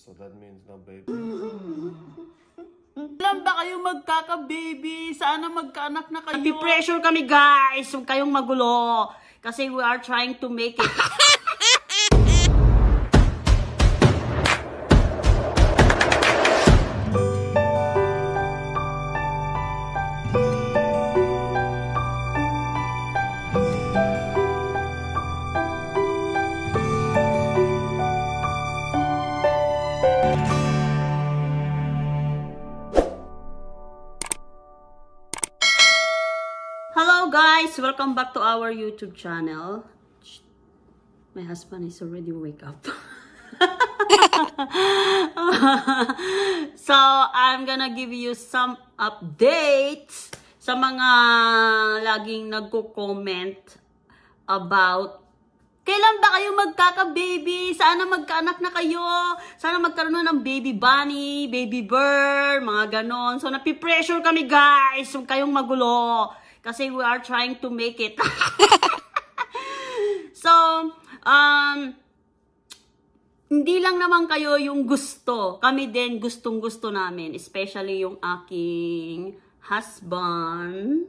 So that means no baby? Ilan ba kayo magkaka-baby? Sana magkaanak na kayo. Napi-pressure kami guys. Huwag kayong magulo. Kasi we are trying to make it. Hello guys! Welcome back to our YouTube channel. My husband is already wake up. So, I'm gonna give you some updates sa mga laging nagko-comment about kailan ba kayo magkaka-baby? Sana magkaanak na kayo. Sana magkaroon na ng baby bunny, baby bird, mga ganon. So, napi-pressure kami guys. Huwag kayong magulo. Kasi we are trying to make it. So, hindi lang naman kayo yung gusto. Kami din gustong-gusto namin. Especially yung aking husband.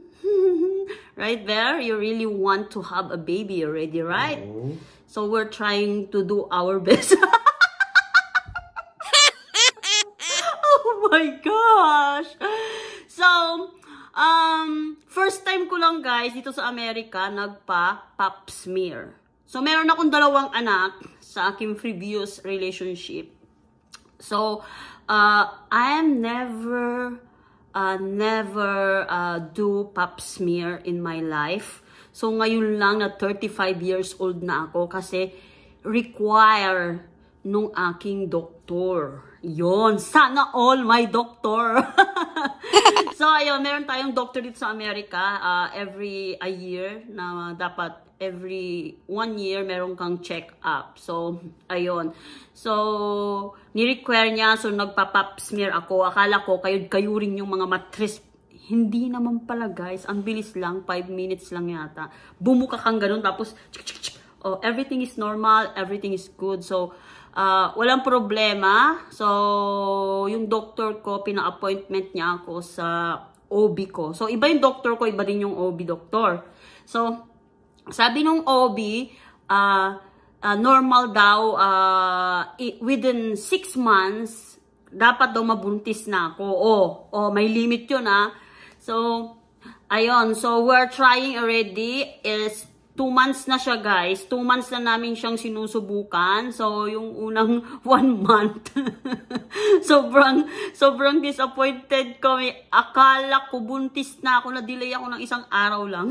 Right there, you really want to have a baby already, right? Mm-hmm. So, we're trying to do our best. Oh my gosh! So, first time ko lang guys dito sa Amerika nagpa-pap smear. So meron akong dalawang anak sa aking previous relationship. So I am never do pap smear in my life. So ngayon lang na 35 years old na ako kasi require nung aking doktor. Yon, sana all my doctor. So, ayun, meron tayong doctor dito sa Amerika every a year na dapat every 1 year meron kang check-up. So, ayun. So, ni-require niya. So, nagpa-pap smear ako. Akala ko, kayo rin yung mga matris. Hindi naman pala, guys. Ang bilis lang. 5 minutes lang yata. Bumuka kang ganun. Tapos, oh, everything is normal. Everything is good. So, walang problema. So, yung doctor ko, pina-appointment niya ako sa OB ko. So, iba yung doctor ko, iba din yung OB doctor. So, sabi nung OB, normal daw, within 6 months, dapat daw mabuntis na ako. Oh, may limit yun So, ayun. So, we're trying already is 2 months na siya guys. 2 months na namin siyang sinusubukan. So, yung unang 1 month. sobrang disappointed kami. Akala ko buntis na ako. Na-delay ako ng 1 araw lang.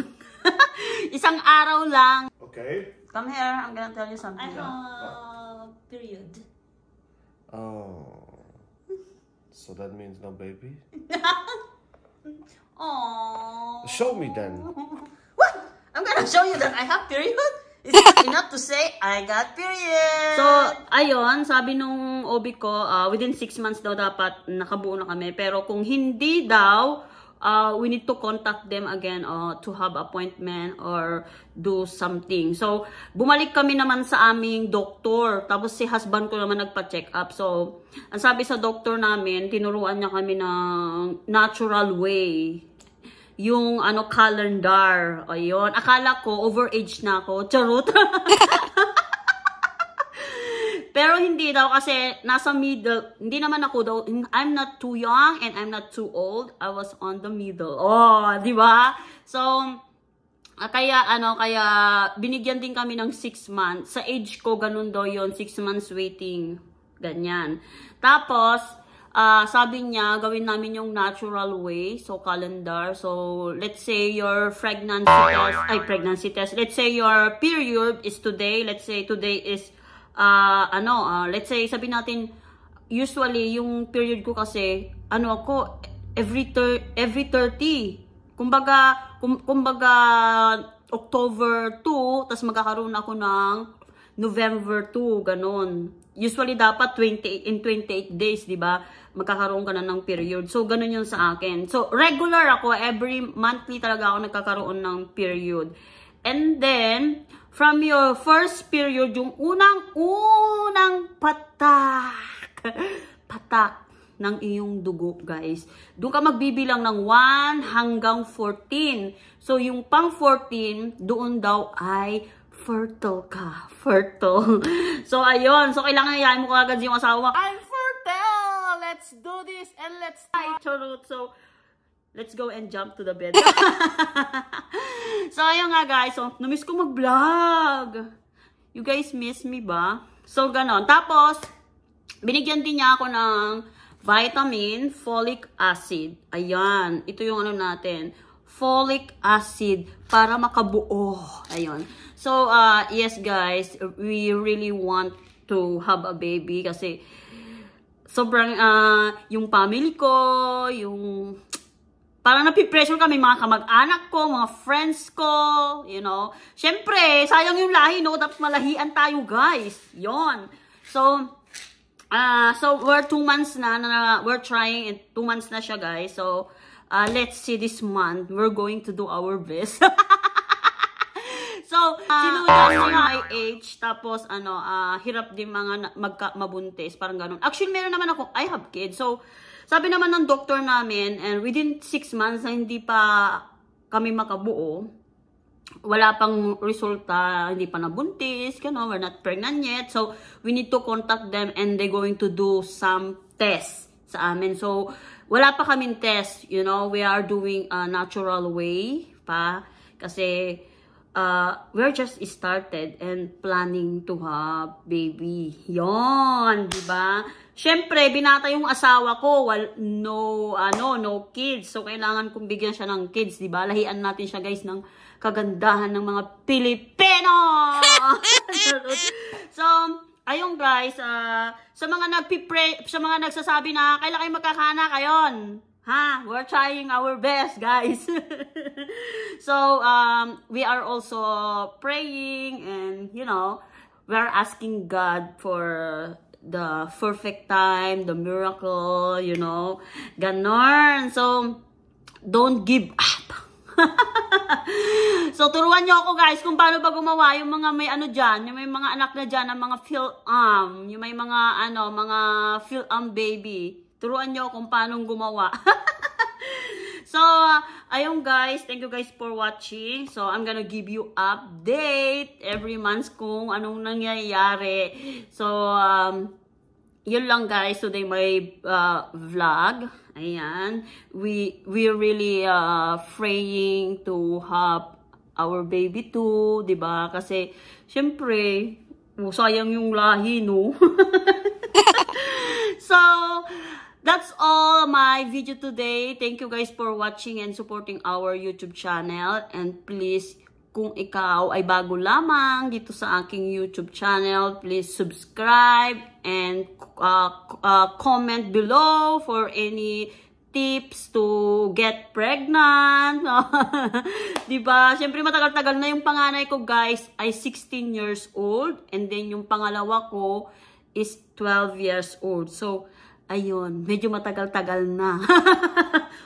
1 araw lang. Okay. Come here. I'm gonna tell you something. Period. Oh. So that means no baby? Aww. Show me then. What? I'm gonna show you that I have period. It's not enough to say I got period. So, ayun, sabi nung OB ko, within 6 months daw dapat nakabuo na kami. Pero kung hindi daw, we need to contact them again to have appointment or do something. So, bumalik kami naman sa aming doktor. Tapos si husband ko naman nagpa-check up. So, ang sabi sa doktor namin, tinuruan niya kami ng natural way. Yung calendar. Ayun. Akala ko, overage na ako. Charot. Pero hindi daw kasi nasa middle. Hindi naman ako daw. I'm not too young and I'm not too old. I was on the middle. Oh, di ba? So, kaya binigyan din kami ng 6 months. Sa age ko, ganun daw yun. 6 months waiting. Ganyan. Tapos, sabi niya, gawin namin yung natural way. So, calendar. So, let's say your pregnancy test. Let's say your period is today. Let's say today is, let's say, sabi natin, usually, yung period ko kasi, ako, every 30. Kumbaga, October 2, tas magkakaroon ako ng November 2, ganon. Usually, dapat 28 days, di ba? Magkakaroon ka na ng period. So, ganun yun sa akin. So, regular ako. Every monthly talaga ako nagkakaroon ng period. And then, from your first period, yung unang patak, patak ng iyong dugo, guys. Doon ka magbibilang ng 1 hanggang 14. So, yung pang 14, doon daw ay fertile ka. Fertile. So, ayun. So, kailangan yayain mo kagad yung asawa. I'm fertile! Let's do this and let's Ay, charot. So, let's go and jump to the bed. So, ayun nga, guys. So, namiss ko mag-vlog. You guys miss me ba? So, ganon. Tapos, binigyan din niya ako ng vitamin, folic acid. Ayan. Ito yung ano natin. Folic acid para makabuo. Ayun. So, yes guys. We really want to have a baby kasi sobrang, yung family ko, yung parang napipressure kami, mga kamag-anak ko, mga friends ko, you know. Siyempre, sayang yung lahi, no? Dapat malahian tayo, guys. Yon. So, we're 2 months na we're trying, and 2 months na siya, guys. So, let's see this month. We're going to do our best. So, sinudan yung my age, tapos, hirap din mga mabuntis, parang ganun. Actually, meron naman ako, I have kids. So, sabi naman ng doctor namin, and within 6 months na hindi pa kami makabuo, wala pang resulta, hindi pa nabuntis, we're not pregnant yet. So, we need to contact them and they're going to do some tests sa amin. So, wala pa kaming test, you know, we are doing a natural way pa. Kasi, we're just started and planning to have baby. Yon, di ba? Siyempre, binata yung asawa ko, no kids. So, kailangan kong bigyan siya ng kids, di ba? Lahian natin siya, guys, ng kagandahan ng mga Pilipino! So, ayun, guys, sa mga nagsasabi na, kailan kayo magkakanak, ayon. Ha? We're trying our best, guys. So, we are also praying and, you know, we're asking God for the perfect time, the miracle, you know, ganon. So, don't give up. So, turuan nyo ako, guys, kung paano ba gumawa yung mga may dyan, yung may mga anak na dyan, ng mga yung may mga, mga baby. Turuan nyo kung paano gumawa. So, ayun guys, thank you guys for watching. So, I'm gonna give you update every month kung anong nangyayari. So, yun lang guys, today my vlog. Ayan. We really praying to have our baby too, 'di ba? Kasi syempre, sayang yung lahi, no? So, that's all my video today. Thank you guys for watching and supporting our YouTube channel. And please, kung ikaw ay bago lamang dito sa aking YouTube channel, please subscribe and comment below for any tips to get pregnant. Diba? Siyempre matagal-tagal na yung panganay ko guys ay 16 years old. And then yung pangalawa ko is 12 years old. So, ayun, medyo matagal-tagal na.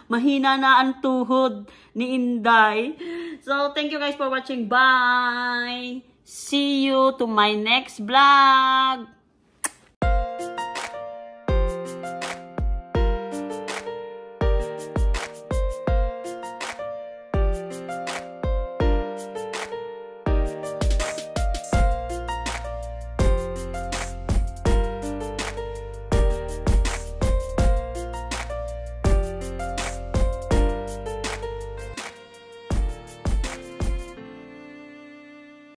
Mahina na ang tuhod ni Inday. So, thank you guys for watching. Bye! See you to my next vlog!